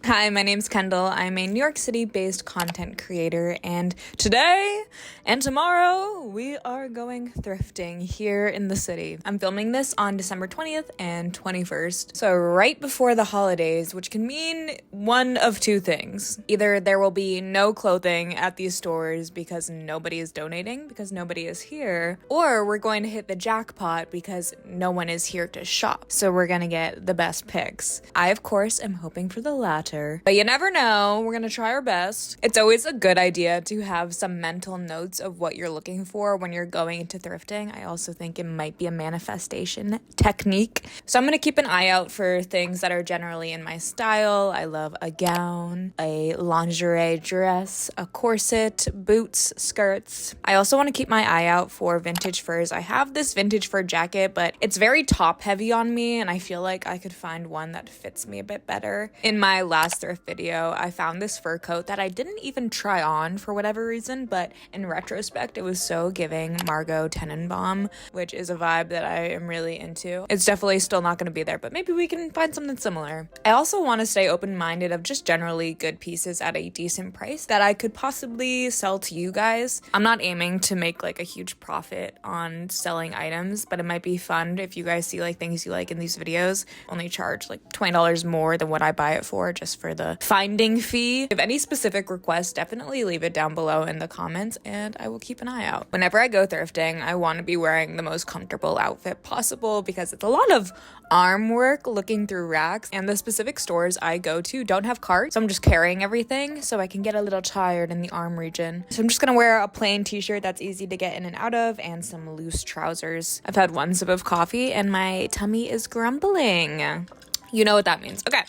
Hi, my name's Kendall. I'm a New York City-based content creator, and today and tomorrow we are going thrifting here in the city. I'm filming this on December 20th and 21st, so right before the holidays, which can mean one of two things. Either there will be no clothing at these stores because nobody is donating, because nobody is here, or we're going to hit the jackpot because no one is here to shop, so we're gonna get the best picks. I, of course, am hoping for the latter. But you never know. We're gonna try our best. It's always a good idea to have some mental notes of what you're looking for when you're going into thrifting. I also think it might be a manifestation technique. So I'm gonna keep an eye out for things that are generally in my style. I love a gown, a lingerie dress, a corset, boots, skirts. I also want to keep my eye out for vintage furs. I have this vintage fur jacket, but it's very top heavy on me, and I feel like I could find one that fits me a bit better. In my last thrift video, I found this fur coat that I didn't even try on for whatever reason, but in retrospect, it was so giving Margot Tenenbaum, which is a vibe that I am really into. It's definitely still not going to be there, but maybe we can find something similar. I also want to stay open-minded of just generally good pieces at a decent price that I could possibly sell to you guys. I'm not aiming to make like a huge profit on selling items, but it might be fun if you guys see like things you like in these videos. Only charge like $20 more than what I buy it for, just for the finding fee. If any specific requests, definitely leave it down below in the comments and I will keep an eye out. Whenever I go thrifting, I want to be wearing the most comfortable outfit possible because it's a lot of arm work looking through racks, and the specific stores I go to don't have carts, so I'm just carrying everything, so I can get a little tired in the arm region. So I'm just gonna wear a plain t-shirt that's easy to get in and out of and some loose trousers. I've had one sip of coffee and my tummy is grumbling. You know what that means. Okay.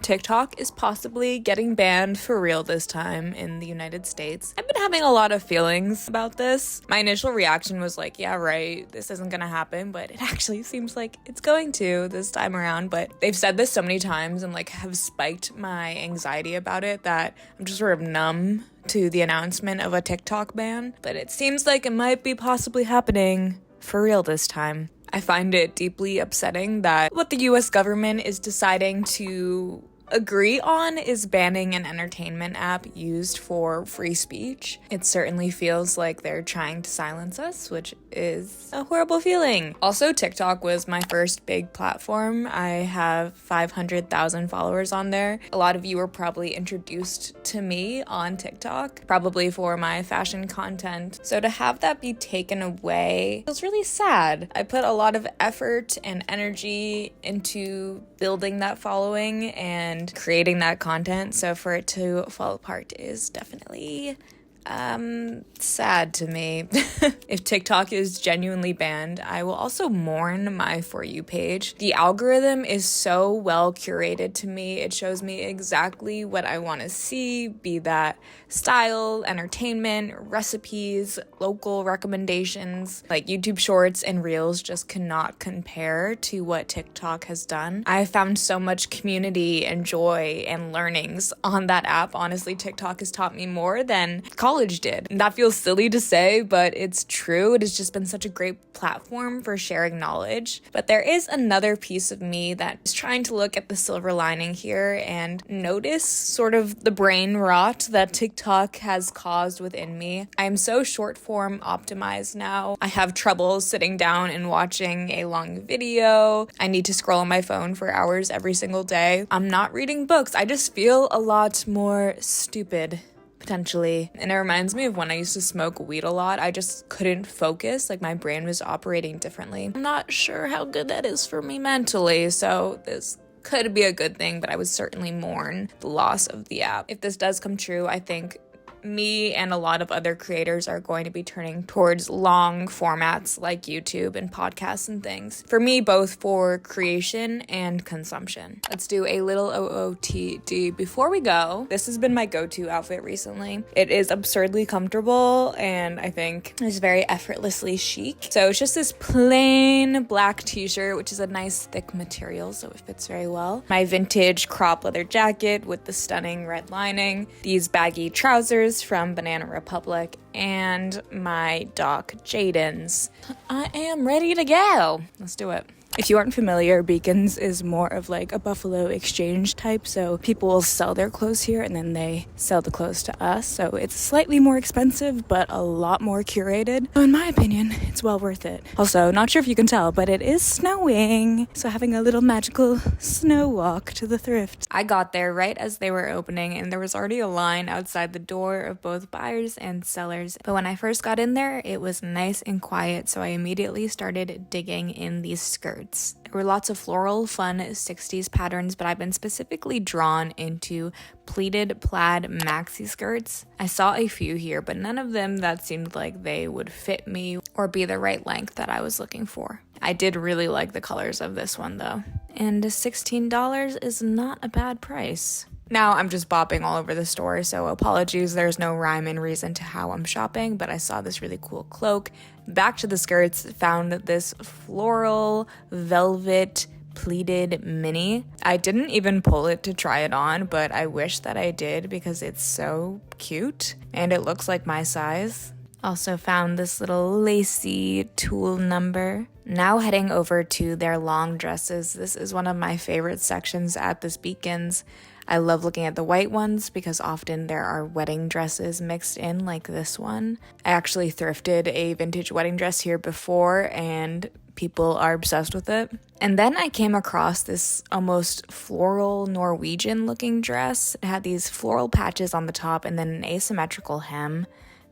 TikTok is possibly getting banned for real this time in the United States. I've been having a lot of feelings about this. My initial reaction was like, yeah, right, this isn't gonna happen, but it actually seems like it's going to this time around. But they've said this so many times and like have spiked my anxiety about it that I'm just sort of numb to the announcement of a TikTok ban. But it seems like it might be possibly happening for real this time. I find it deeply upsetting that what the US government is deciding to agree on is banning an entertainment app used for free speech. It certainly feels like they're trying to silence us, which is a horrible feeling. Also, TikTok was my first big platform. I have 500,000 followers on there. A lot of you were probably introduced to me on TikTok, probably for my fashion content. So to have that be taken away feels really sad. I put a lot of effort and energy into building that following and creating that content, so for it to fall apart is definitely sad to me. If TikTok is genuinely banned, I will also mourn my For You page. The algorithm is so well curated to me. It shows me exactly what I want to see, be that style, entertainment, recipes, local recommendations. Like YouTube Shorts and Reels just cannot compare to what TikTok has done. I found so much community and joy and learnings on that app. Honestly, TikTok has taught me more than college did. And that feels silly to say, but it's true. It has just been such a great platform for sharing knowledge. But there is another piece of me that is trying to look at the silver lining here and notice sort of the brain rot that TikTok has caused within me. I am so short form optimized now. I have trouble sitting down and watching a long video. I need to scroll on my phone for hours every single day. I'm not reading books. I just feel a lot more stupid, potentially. And it reminds me of when I used to smoke weed a lot. I just couldn't focus, like my brain was operating differently. I'm not sure how good that is for me mentally, so this could be a good thing, but I would certainly mourn the loss of the app. If this does come true, I think me and a lot of other creators are going to be turning towards long formats like YouTube and podcasts and things. For me, both for creation and consumption. Let's do a little OOTD before we go. This has been my go-to outfit recently. It is absurdly comfortable and I think it's very effortlessly chic. So it's just this plain black t-shirt, which is a nice thick material, so it fits very well. My vintage crop leather jacket with the stunning red lining. These baggy trousers from Banana Republic, and my Doc Jadens. I am ready to go. Let's do it. If you aren't familiar, Beacons is more of like a Buffalo exchange type, so people will sell their clothes here and then they sell the clothes to us, so it's slightly more expensive but a lot more curated. So in my opinion, it's well worth it. Also, not sure if you can tell, but it is snowing, so having a little magical snow walk to the thrift. I got there right as they were opening and there was already a line outside the door of both buyers and sellers, but when I first got in there, it was nice and quiet, so I immediately started digging in these skirts. There were lots of floral, fun 60s patterns, but I've been specifically drawn into pleated plaid maxi skirts. I saw a few here, but none of them that seemed like they would fit me or be the right length that I was looking for. I did really like the colors of this one though, and $16 is not a bad price. Now I'm just bopping all over the store, so apologies, there's no rhyme and reason to how I'm shopping, but I saw this really cool cloak. Back to the skirts, found this floral velvet pleated mini. I didn't even pull it to try it on, but I wish that I did because it's so cute and it looks like my size. Also found this little lacy tulle number. Now heading over to their long dresses. This is one of my favorite sections at this Beacons. I love looking at the white ones because often there are wedding dresses mixed in like this one. I actually thrifted a vintage wedding dress here before and people are obsessed with it. And then I came across this almost floral Norwegian looking dress. It had these floral patches on the top and then an asymmetrical hem.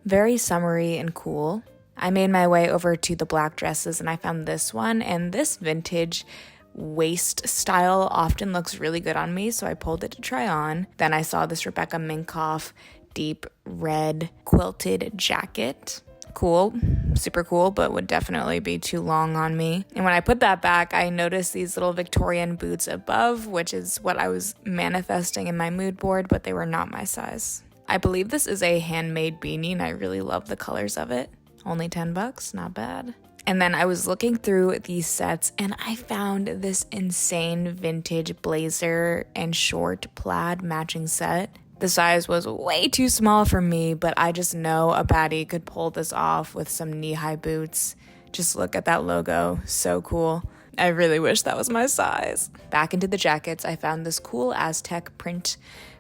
Very summery and cool. I made my way over to the black dresses and I found this one, and this vintage waist style often looks really good on me, so I pulled it to try on. Then I saw this Rebecca Minkoff deep red quilted jacket. Cool, super cool, but would definitely be too long on me. And when I put that back, I noticed these little Victorian boots above, which is what I was manifesting in my mood board, but they were not my size. I believe this is a handmade beanie and I really love the colors of it. Only $10, not bad. And then I was looking through these sets and I found this insane vintage blazer and short plaid matching set. The size was way too small for me, but I just know a baddie could pull this off with some knee-high boots. Just look at that logo, so cool. I really wish that was my size. Back into the jackets, I found this cool Aztec print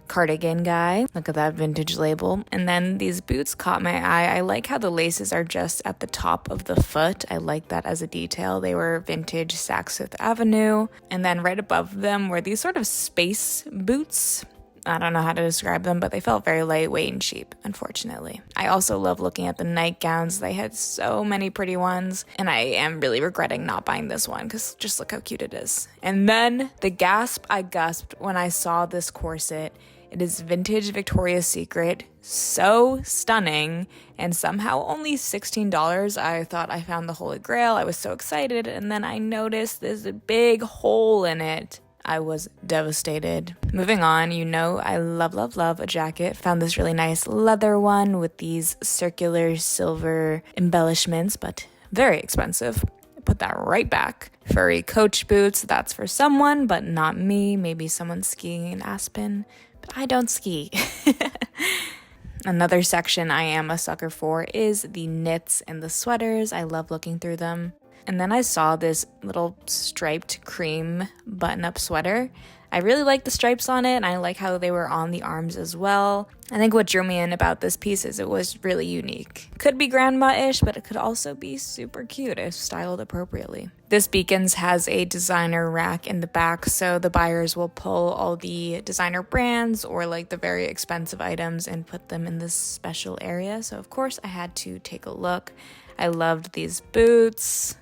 cardigan guy. Look at that vintage label. And then these boots caught my eye. I like how the laces are just at the top of the foot. I like that as a detail. They were vintage Saks Fifth Avenue. And then right above them were these sort of space boots. I don't know how to describe them, but they felt very lightweight and cheap, unfortunately. I also love looking at the nightgowns. They had so many pretty ones, and I am really regretting not buying this one because just look how cute it is. And then the gasp I gasped when I saw this corset. It is vintage Victoria's Secret, so stunning, and somehow only $16. I thought I found the Holy Grail. I was so excited, and then I noticed there's a big hole in it. I was devastated. Moving on, you know I love a jacket. Found this really nice leather one with these circular silver embellishments, but very expensive. Put that right back. Furry Coach boots, that's for someone, but not me. Maybe someone skiing in Aspen. I don't ski. Another section I am a sucker for is the knits and the sweaters. I love looking through them. And then I saw this little striped cream button-up sweater. I really like the stripes on it, and I like how they were on the arms as well. I think what drew me in about this piece is it was really unique. Could be grandma-ish, but it could also be super cute if styled appropriately. This Beacons has a designer rack in the back, so the buyers will pull all the designer brands or like the very expensive items and put them in this special area. So of course I had to take a look. I loved these boots.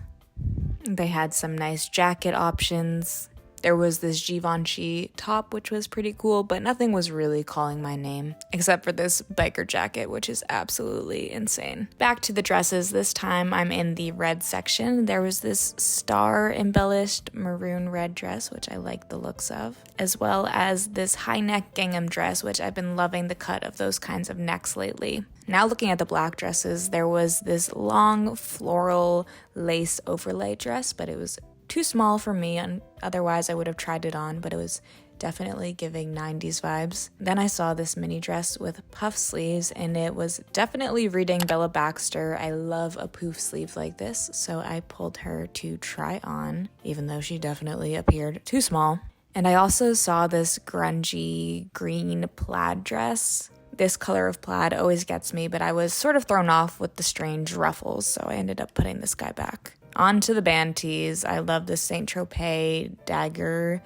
They had some nice jacket options. There was this Givenchy top, which was pretty cool, but nothing was really calling my name, except for this biker jacket, which is absolutely insane. Back to the dresses. This time I'm in the red section. There was this star-embellished maroon red dress, which I like the looks of, as well as this high-neck gingham dress, which I've been loving the cut of those kinds of necks lately. Now looking at the black dresses, there was this long floral lace overlay dress, but it was too small for me, and otherwise I would have tried it on, but it was definitely giving 90s vibes. Then I saw this mini dress with puff sleeves, and it was definitely reading Bella Baxter. I love a poof sleeve like this, so I pulled her to try on, even though she definitely appeared too small. And I also saw this grungy green plaid dress. This color of plaid always gets me, but I was sort of thrown off with the strange ruffles, so I ended up putting this guy back. On to the band tees. I love the Saint Tropez dagger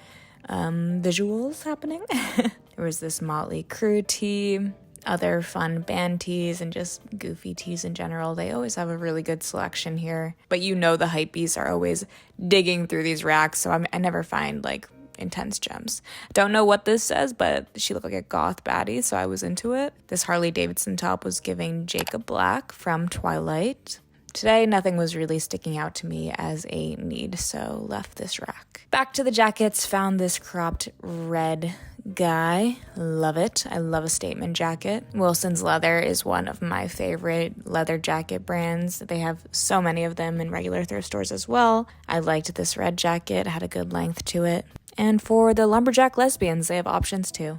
visuals happening. There was this Motley Crue tee, other fun band tees, and just goofy tees in general. They always have a really good selection here. But you know the hypebeasts are always digging through these racks, so I never find like intense gems. Don't know what this says, but she looked like a goth baddie, so I was into it. This Harley Davidson top was giving Jacob Black from Twilight. Today, nothing was really sticking out to me as a need, so left this rack. Back to the jackets, found this cropped red guy. Love it. I love a statement jacket. Wilson's Leather is one of my favorite leather jacket brands. They have so many of them in regular thrift stores as well. I liked this red jacket, had a good length to it. And for the lumberjack lesbians, they have options too.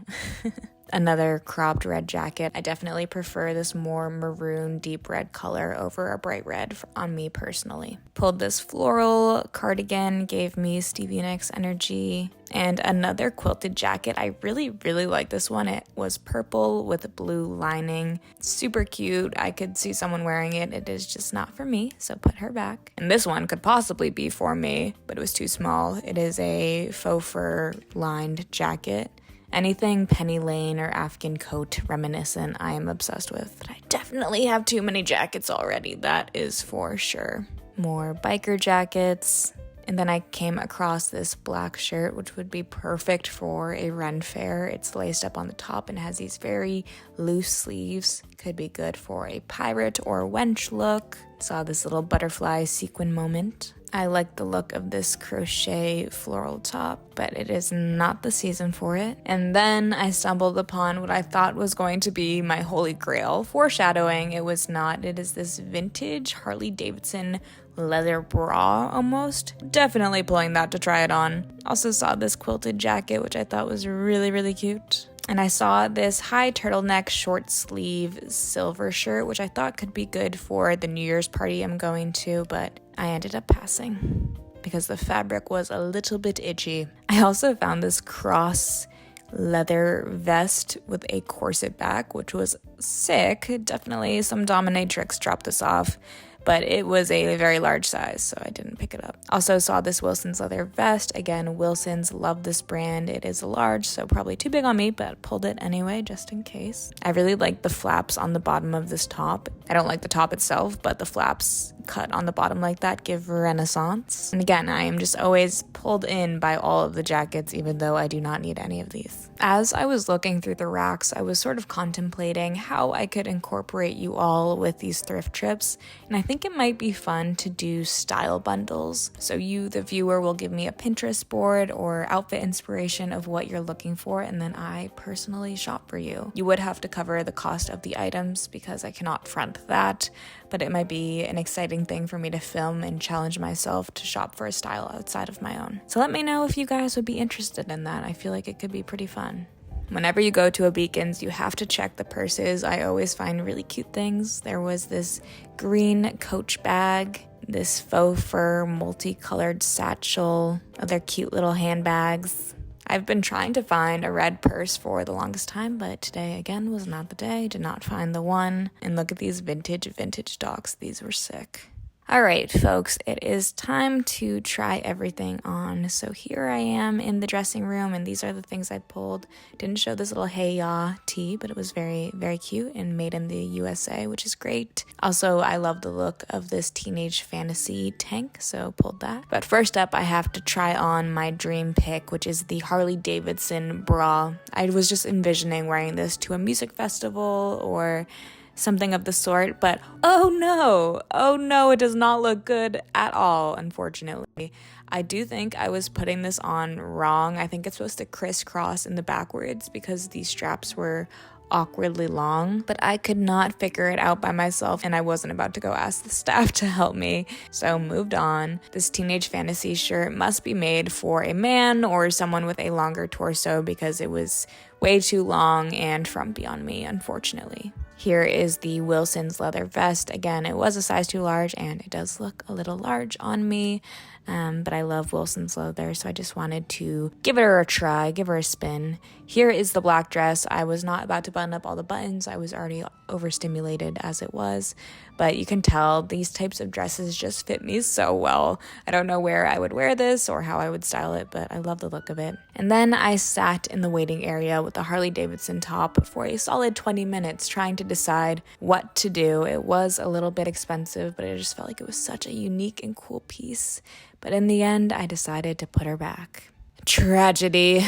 Another cropped red jacket. I definitely prefer this more maroon deep red color over a bright red on me personally. Pulled this floral cardigan, gave me Stevie Nicks energy. And another quilted jacket. I really like this one. It was purple with a blue lining. Super cute. I could see someone wearing it. It is just not for me, so put her back. And this one could possibly be for me, but it was too small. It is a faux fur lined jacket. Anything Penny Lane or Afghan coat reminiscent, I am obsessed with. But I definitely have too many jackets already, that is for sure. More biker jackets. And then I came across this black shirt, which would be perfect for a Ren fair. It's laced up on the top and has these very loose sleeves. Could be good for a pirate or a wench look. Saw this little butterfly sequin moment. I like the look of this crochet floral top, but it is not the season for it. And then I stumbled upon what I thought was going to be my holy grail. Foreshadowing, it was not. It is this vintage Harley Davidson leather bra almost. Definitely pulling that to try it on. Also saw this quilted jacket, which I thought was really cute. And I saw this high turtleneck short sleeve silver shirt, which I thought could be good for the New Year's party I'm going to, but I ended up passing because the fabric was a little bit itchy. I also found this cross leather vest with a corset back, which was sick. Definitely some dominatrix dropped this off, but it was a very large size, so I didn't pick it up. Also saw this Wilson's leather vest. Again, Wilson's, love this brand. It is large, so probably too big on me, but pulled it anyway, just in case. I really like the flaps on the bottom of this top. I don't like the top itself, but the flaps cut on the bottom like that give renaissance. And again, I am just always pulled in by all of the jackets, even though I do not need any of these. As I was looking through the racks, I was sort of contemplating how I could incorporate you all with these thrift trips, and I think it might be fun to do style bundles. So you, the viewer, will give me a Pinterest board or outfit inspiration of what you're looking for, and then I personally shop for you. You would have to cover the cost of the items because I cannot front that, but it might be an exciting thing for me to film and challenge myself to shop for a style outside of my own. So let me know if you guys would be interested in that. I feel like it could be pretty fun. Whenever you go to a Beacons, you have to check the purses. I always find really cute things. There was this green Coach bag, this faux fur multicolored satchel, other cute little handbags. I've been trying to find a red purse for the longest time, but today again was not the day. Did not find the one. And look at these vintage docs. These were sick. All right, folks, it is time to try everything on. So here I am in the dressing room, and these are the things I pulled. Didn't show this little Hey Ya tee, but it was very cute and made in the USA, which is great. Also, I love the look of this teenage fantasy tank, so pulled that. But first up, I have to try on my dream pick, which is the Harley Davidson bra. I was just envisioning wearing this to a music festival or something of the sort, but oh no, it does not look good at all, unfortunately. I do think I was putting this on wrong. I think it's supposed to crisscross in the backwards because these straps were awkwardly long, but I could not figure it out by myself, and I wasn't about to go ask the staff to help me, so moved on. This teenage fantasy shirt must be made for a man or someone with a longer torso because it was way too long and frumpy on me, unfortunately. Here is the Wilson's leather vest. Again, it was a size too large and it does look a little large on me, but I love Wilson's leather, so I just wanted to give her a try, give her a spin. Here is the black dress. I was not about to button up all the buttons. I was already overstimulated as it was, but you can tell these types of dresses just fit me so well. I don't know where I would wear this or how I would style it, but I love the look of it. And then I sat in the waiting area with the Harley Davidson top for a solid 20 minutes trying to decide what to do. It was a little bit expensive, but I just felt like it was such a unique and cool piece. But in the end, I decided to put her back. Tragedy.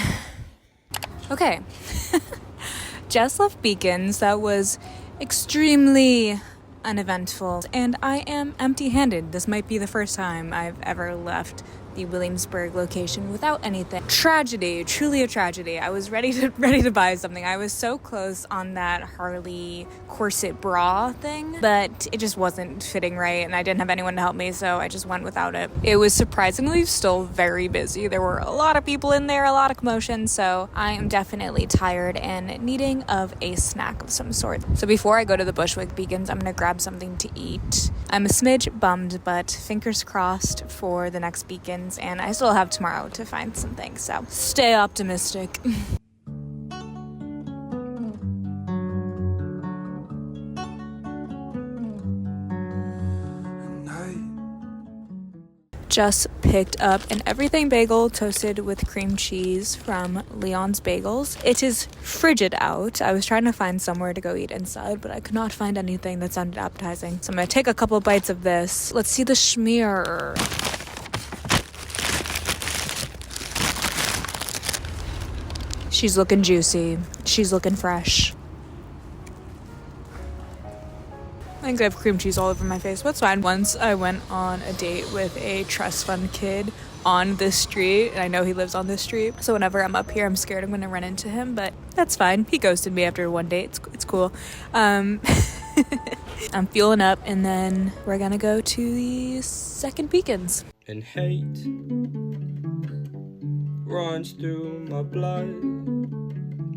Okay. Just left Beacons. That was extremely uneventful, and I am empty-handed. This might be the first time I've ever left the Williamsburg location without anything. Tragedy, truly a tragedy. I was ready to buy something. I was so close on that Harley corset bra thing, but it just wasn't fitting right, and I didn't have anyone to help me, so I just went without it. It was surprisingly still very busy. There were a lot of people in there, a lot of commotion, so I am definitely tired and needing of a snack of some sort. So before I go to the Bushwick Beacons, I'm gonna grab something to eat. I'm a smidge bummed, but fingers crossed for the next Beacon, and I still have tomorrow to find something, so stay optimistic. Just picked up an everything bagel toasted with cream cheese from Leon's Bagels. It is frigid out. I was trying to find somewhere to go eat inside, but I could not find anything that sounded appetizing. So I'm gonna take a couple bites of this. Let's see the schmear. She's looking juicy. She's looking fresh. I think I have cream cheese all over my face, but it's fine. Once I went on a date with a trust fund kid on this street, and I know he lives on this street, so whenever I'm up here, I'm scared I'm gonna run into him, but that's fine. He ghosted me after one date. It's cool. I'm fueling up, and then we're gonna go to the second Beacons. And hate runs through my blood.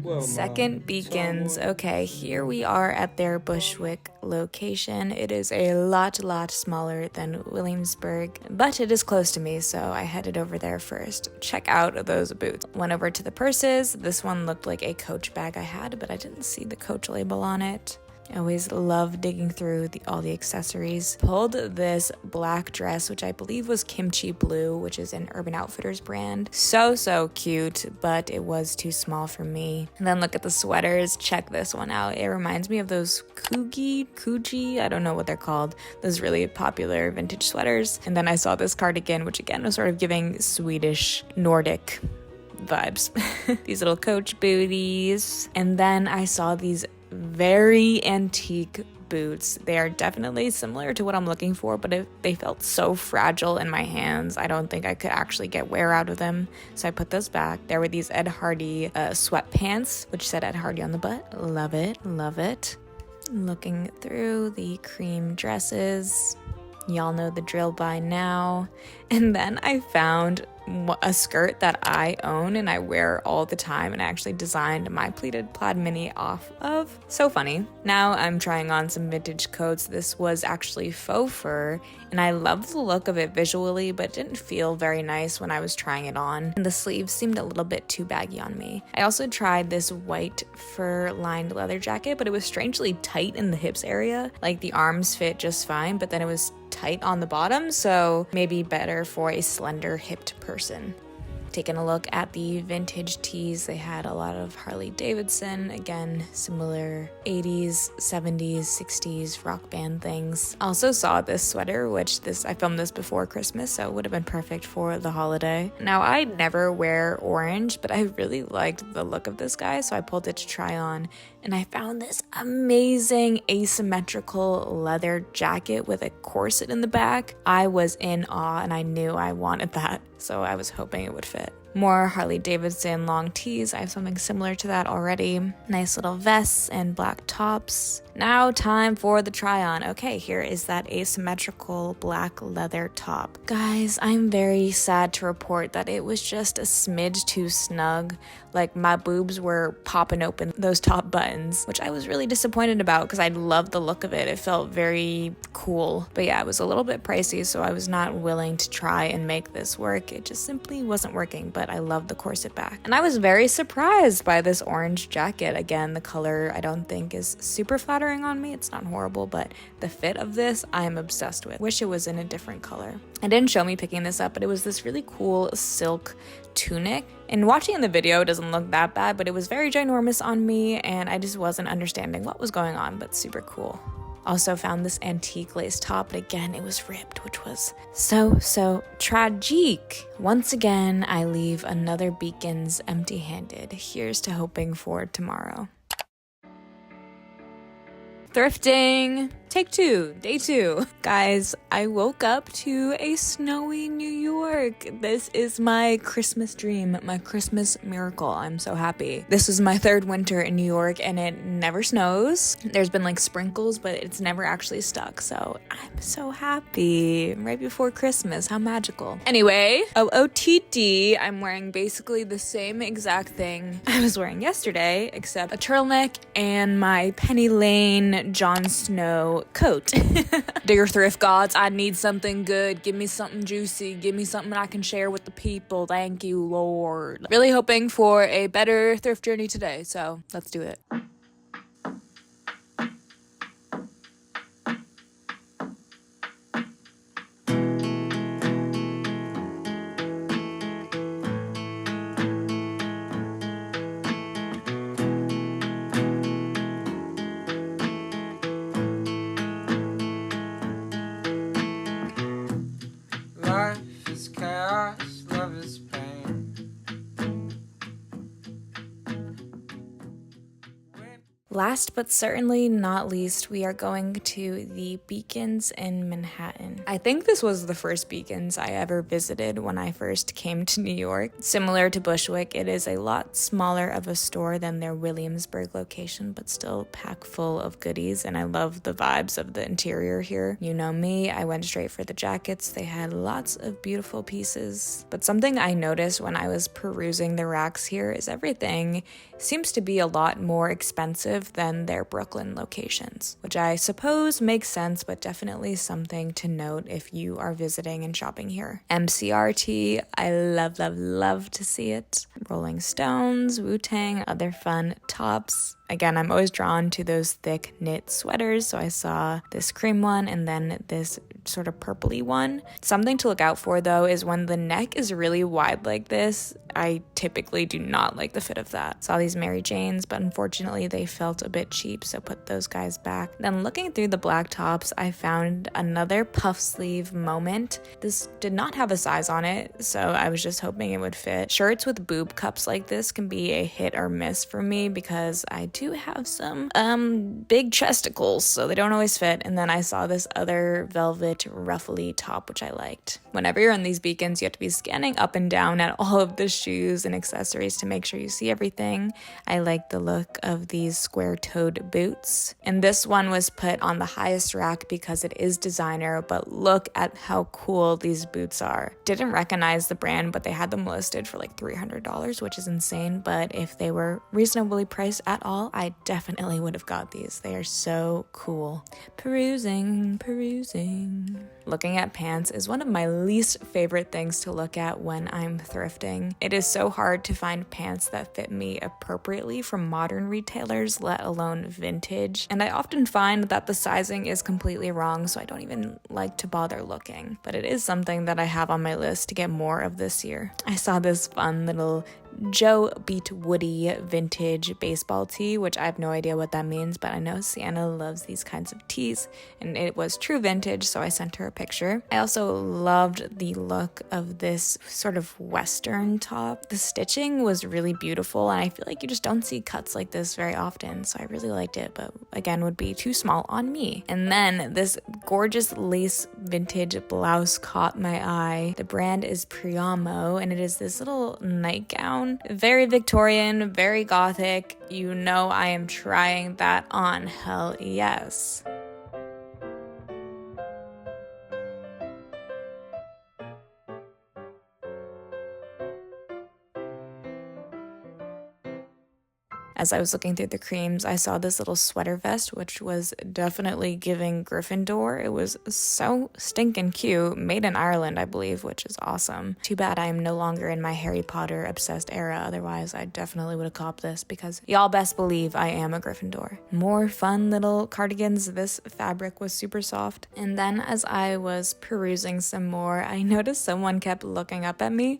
Well, second Beacons. Okay, here we are at their Bushwick location. It is a lot smaller than Williamsburg, but it is close to me, so I headed over there first. Check out those boots. Went over to the purses. This one looked like a Coach bag I had, but I didn't see the Coach label on it. I always love digging through all the accessories. Pulled this black dress, which I believe was Kimchi Blue, which is an Urban Outfitters brand. So cute, but it was too small for me. And then look at the sweaters. Check this one out. It reminds me of those Kuji, I don't know what they're called. Those really popular vintage sweaters. And then I saw this cardigan, which again was sort of giving Swedish Nordic vibes. These little Coach booties. And then I saw these very antique boots. They are definitely similar to what I'm looking for, but they felt so fragile in my hands. I don't think I could actually get wear out of them, so I put those back. There were these Ed Hardy sweatpants, which said Ed Hardy on the butt. Love it. Looking through the cream dresses. Y'all know the drill by now. And then I found a skirt that I own and I wear all the time, and I actually designed my pleated plaid mini off of. So funny. Now I'm trying on some vintage coats. This was actually faux fur, and I love the look of it visually, but it didn't feel very nice when I was trying it on. And the sleeves seemed a little bit too baggy on me. I also tried this white fur lined leather jacket, but it was strangely tight in the hips area. Like the arms fit just fine, but then it was tight on the bottom, so maybe better for a slender hipped person. Taking a look at the vintage tees, they had a lot of Harley Davidson, again, similar 80s, 70s, 60s rock band things. I also saw this sweater, I filmed this before Christmas, so it would have been perfect for the holiday. Now, I never wear orange, but I really liked the look of this guy, so I pulled it to try on, and I found this amazing asymmetrical leather jacket with a corset in the back. I was in awe, and I knew I wanted that, so I was hoping it would fit. More Harley Davidson long tees. I have something similar to that already. Nice little vests and black tops. Now time for the try on. Okay, here is that asymmetrical black leather top. Guys, I'm very sad to report that it was just a smidge too snug. Like, my boobs were popping open those top buttons, which I was really disappointed about because I loved the look of it. It felt very cool. But yeah, it was a little bit pricey, so I was not willing to try and make this work. It just simply wasn't working, but I loved the corset back. And I was very surprised by this orange jacket. Again, the color I don't think is super flattering on me. It's not horrible, but the fit of this I'm obsessed with. Wish it was in a different color. It didn't show me picking this up, but it was this really cool silk tunic. And watching in the video, it doesn't look that bad, but it was very ginormous on me and I just wasn't understanding what was going on, but super cool. Also found this antique lace top, but again, it was ripped, which was so tragic. Once again, I leave another Beacons empty-handed. Here's to hoping for tomorrow. Thrifting! Take two, day 2. Guys, I woke up to a snowy New York. This is my Christmas dream, my Christmas miracle. I'm so happy. This is my 3rd winter in New York and it never snows. There's been like sprinkles, but it's never actually stuck. So I'm so happy. Right before Christmas, how magical. Anyway, OOTD, I'm wearing basically the same exact thing I was wearing yesterday, except a turtleneck and my Penny Lane Jon Snow coat. Dear thrift gods, I need something good. Give me something juicy. Give me something I can share with the people. Thank you, Lord. Really hoping for a better thrift journey today, so let's do it. Life is chaos, love is pain. Last but certainly not least, we are going to the Beacons in Manhattan. I think this was the first Beacons I ever visited when I first came to New York. Similar to Bushwick, it is a lot smaller of a store than their Williamsburg location, but still packed full of goodies, and I love the vibes of the interior here. You know me, I went straight for the jackets. They had lots of beautiful pieces, but something I noticed when I was perusing the racks here is everything seems to be a lot more expensive than their Brooklyn locations, which I suppose makes sense, but definitely something to note if you are visiting and shopping here. MCRT, I love to see it. Rolling Stones, Wu-Tang, other fun tops. Again, I'm always drawn to those thick knit sweaters, so I saw this cream one and then this sort of purpley one. Something to look out for though is when the neck is really wide like this, I typically do not like the fit of that. Saw these Mary Janes, but unfortunately they felt a bit cheap, so put those guys back. Then looking through the black tops, I found another puff sleeve moment. This did not have a size on it, so I was just hoping it would fit. Shirts with boob cups like this can be a hit or miss for me because I do have some big chesticles, so they don't always fit. And then I saw this other velvet ruffly top, which I liked. Whenever you're in these Beacons, you have to be scanning up and down at all of the shoes and accessories to make sure you see everything. I like the look of these square-toed boots. And this one was put on the highest rack because it is designer, but look at how cool these boots are. Didn't recognize the brand, but they had them listed for like $300, which is insane. But if they were reasonably priced at all, I definitely would have got these. They are so cool. Perusing. Looking at pants is one of my least favorite things to look at when I'm thrifting. It is so hard to find pants that fit me appropriately from modern retailers, let alone vintage. And I often find that the sizing is completely wrong, so I don't even like to bother looking. But it is something that I have on my list to get more of this year. I saw this fun little Joe Beat Woody vintage baseball tee, which I have no idea what that means, but I know Sienna loves these kinds of tees, and it was true vintage, so I sent her a picture. I also loved the look of this sort of western top. The stitching was really beautiful, and I feel like you just don't see cuts like this very often, so I really liked it, but again, would be too small on me. And then this gorgeous lace vintage blouse caught my eye. The brand is Priamo, and it is this little nightgown. Very Victorian, very gothic. You know I am trying that on. Hell yes. As I was looking through the creams, I saw this little sweater vest, which was definitely giving Gryffindor. It was so stinking cute, made in Ireland, I believe, which is awesome. Too bad I am no longer in my Harry Potter obsessed era, otherwise I definitely would have copped this because y'all best believe I am a Gryffindor. More fun little cardigans. This fabric was super soft. And then as I was perusing some more, I noticed someone kept looking up at me,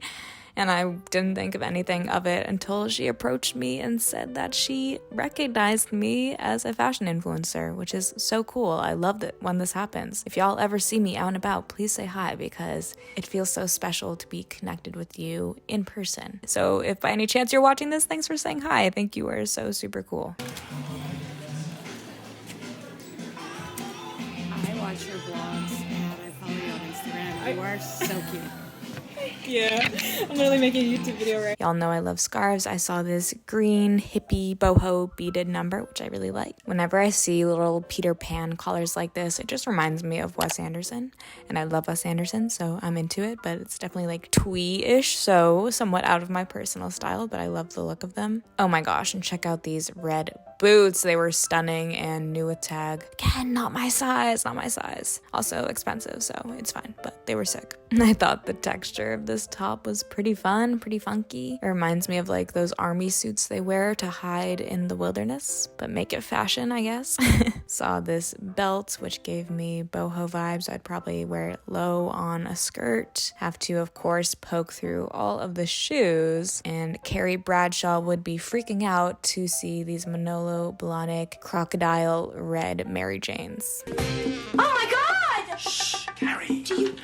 and I didn't think of anything of it until she approached me and said that she recognized me as a fashion influencer, which is so cool. I love it when this happens. If y'all ever see me out and about, please say hi because it feels so special to be connected with you in person. So if by any chance you're watching this, thanks for saying hi. I think you are so super cool. I watch your vlogs and I follow you on Instagram. You are so cute. Yeah, I'm literally making a YouTube video right. Y'all know I love scarves. I saw this green hippie boho beaded number, which I really like. Whenever I see little Peter Pan collars like this, it just reminds me of Wes Anderson, and I love Wes Anderson, so I'm into it, but it's definitely like twee-ish, so somewhat out of my personal style, but I love the look of them. Oh my gosh, and check out these red boots. They were stunning and new with tag. Again, not my size, not my size. Also expensive, so it's fine, but they were sick. I thought the texture of this top was pretty fun, pretty funky. It reminds me of like those army suits they wear to hide in the wilderness, but make it fashion, I guess. Saw this belt, which gave me boho vibes. I'd probably wear it low on a skirt. Have to, of course, poke through all of the shoes, and Carrie Bradshaw would be freaking out to see these Manolo Blahnik crocodile red Mary Janes. Oh my God! Shh, Carrie. Do you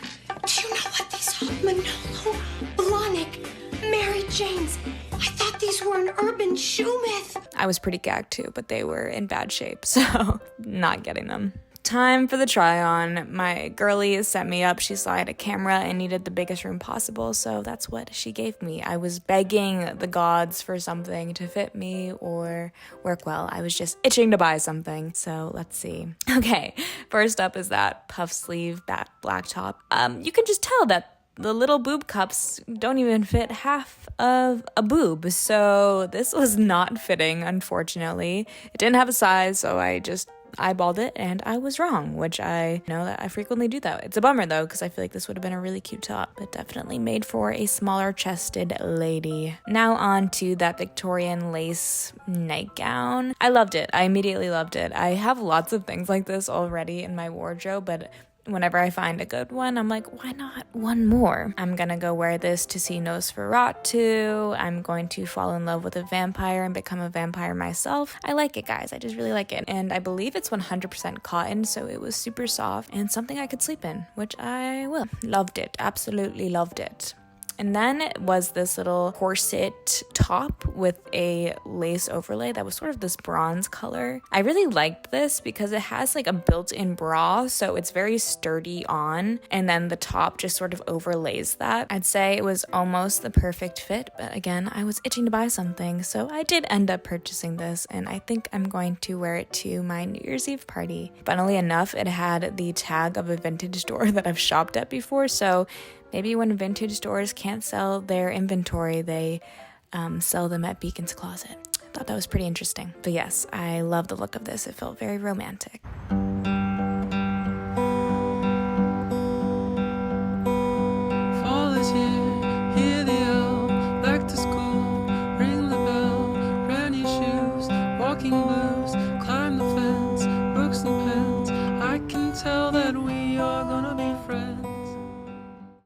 know what these are? Manolo Blahnik Mary Janes. I thought these were an urban shoe myth. I was pretty gagged too, but they were in bad shape, so not getting them. Time for the try on. My girlie set me up. She saw I had a camera and needed the biggest room possible, so that's what she gave me. I was begging the gods for something to fit me or work well. I was just itching to buy something, so let's see. Okay, first up is that puff sleeve black top. You can just tell that the little boob cups don't even fit half of a boob, so this was not fitting, unfortunately. It didn't have a size, so I just eyeballed it and I was wrong, which I know that I frequently do that. It's a bummer though, because I feel like this would have been a really cute top, but definitely made for a smaller chested lady. Now on to that Victorian lace nightgown. I loved it. I immediately loved it. I have lots of things like this already in my wardrobe, but whenever I find a good one, I'm like, why not one more? I'm gonna go wear this to see Nosferatu. I'm going to fall in love with a vampire and become a vampire myself. I like it, guys. I just really like it. And I believe it's 100% cotton, so it was super soft and something I could sleep in, which I will. Loved it. Absolutely loved it. And then it was this little corset top with a lace overlay that was sort of this bronze color. I really liked this because it has like a built-in bra, so it's very sturdy on, and then the top just sort of overlays that. I'd say it was almost the perfect fit, but again, I was itching to buy something, so I did end up purchasing this, and I think I'm going to wear it to my New Year's Eve party. Funnily enough, it had the tag of a vintage store that I've shopped at before, so maybe when vintage stores can't sell their inventory, they sell them at Beacon's Closet. I thought that was pretty interesting. But yes, I love the look of this. It felt very romantic. Fall is here, hear the owl, back to school, ring the bell, brand new shoes, walking blues, climb the fence, books and pens. I can tell that we are gonna be friends.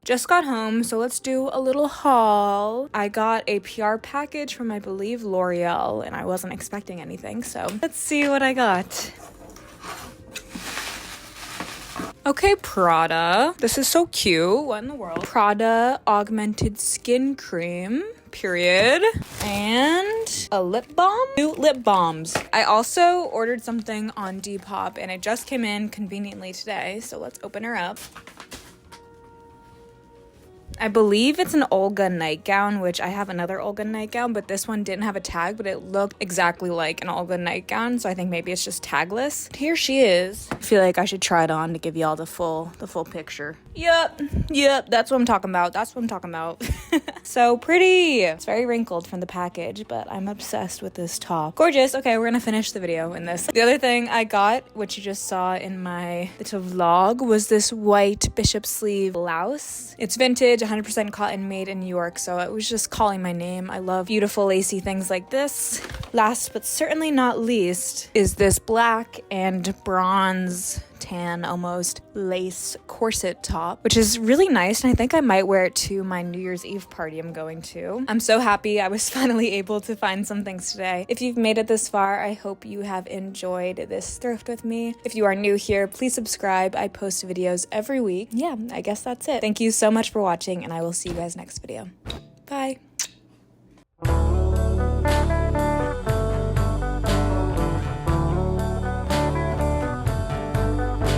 Just got home, so let's do a little haul. I got a PR package from, I believe, L'Oreal, and I wasn't expecting anything, so let's see what I got. Okay, Prada. This is so cute. What in the world? Prada Augmented Skin Cream, period. And a lip balm? 2 lip balms. I also ordered something on Depop, and it just came in conveniently today, so let's open her up. I believe it's an Olga nightgown, which I have another Olga nightgown, but this one didn't have a tag, but it looked exactly like an Olga nightgown, so I think maybe it's just tagless. But here she is. I feel like I should try it on to give y'all the full picture. Yep, that's what I'm talking about. That's what I'm talking about. So pretty. It's very wrinkled from the package, but I'm obsessed with this top. Gorgeous. Okay, we're gonna finish the video in this. The other thing I got, which you just saw in my little vlog, was this white bishop sleeve blouse. It's vintage, 100% cotton, made in New York, so it was just calling my name. I love beautiful lacy things like this. Last but certainly not least is this black and bronze tan almost lace corset top, which is really nice, and I think I might wear it to my New Year's Eve party I'm going to. I'm so happy I was finally able to find some things today. If you've made it this far, I hope you have enjoyed this thrift with me. If you are new here, please subscribe. I post videos every week. Yeah, I guess that's it. Thank you so much for watching, and I will see you guys next video. Bye.